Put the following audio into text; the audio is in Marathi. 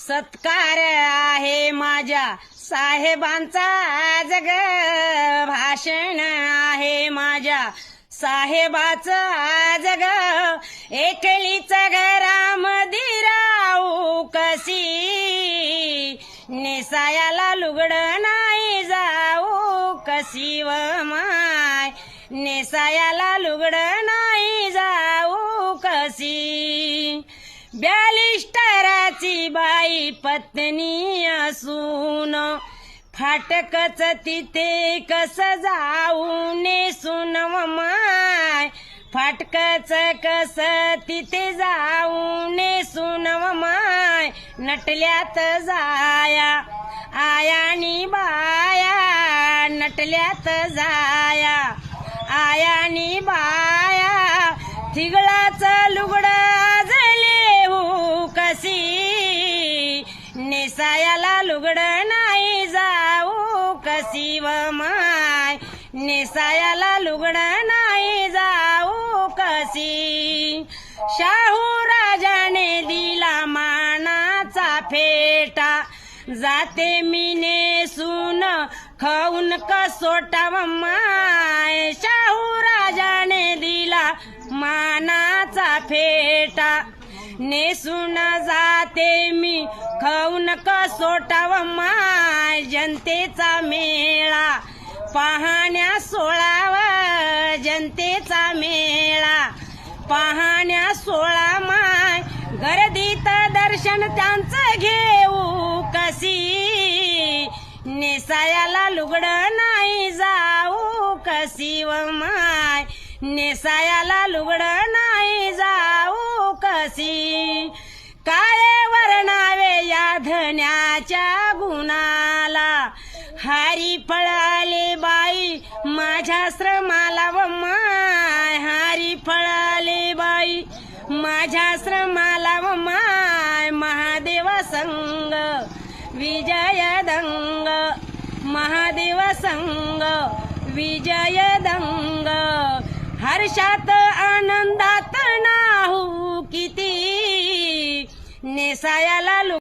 सत्कार आहे माझ्या साहेबांचा जग भाषण आहे माझ्या साहेबाचा जग एकलीच घरामध्ये राहू कशी नेसायाला लुगडं नाही जाऊ कशी व माय नेसायाला लुगडं नाही जाऊ कशी बॅलिस्टराची बाई पत्नी असून फाटकच तिथे कस जाऊ नेसून व माय फाटकच कस तिथे जाऊ नेसून व माय नटल्यात जाया आयानी बाया नटल्यात जाया आयानी बाया थिगळाच लुगडं जले हो कशी नेसायाला लुगडं नाही जाऊ कशी व माय नेसायाला लुगडं नाही जाऊ कशी शाहू राजाने दिला मानाचा फेटा जाते मी नेसून खाऊन कसोटा व माय शाहू राजाने दिला मानाचा फेटा नेसून जाते मी खाऊन कसोटा व माय जनतेचा मेळा पाहण्या सोळावा जनतेचा मेळा पाहण्या सोळा माय गर्दीत दर्शन त्यांचं घेऊ कशी नेसायाला लुगडं नाही जाऊ कशी व माय नेसायाला लुगडं नाही जाऊ कशी काय वर्णावे या धन्याच्या गुणाला हारी फळाले बाई माझ्या श्रमाला व माय हारी फळाले बाई माझ्या श्रमाला व माय महादेव संग विजय दंग महादेव संग विजय दंग हर्षात आनंदात नाहू किती नेसायाला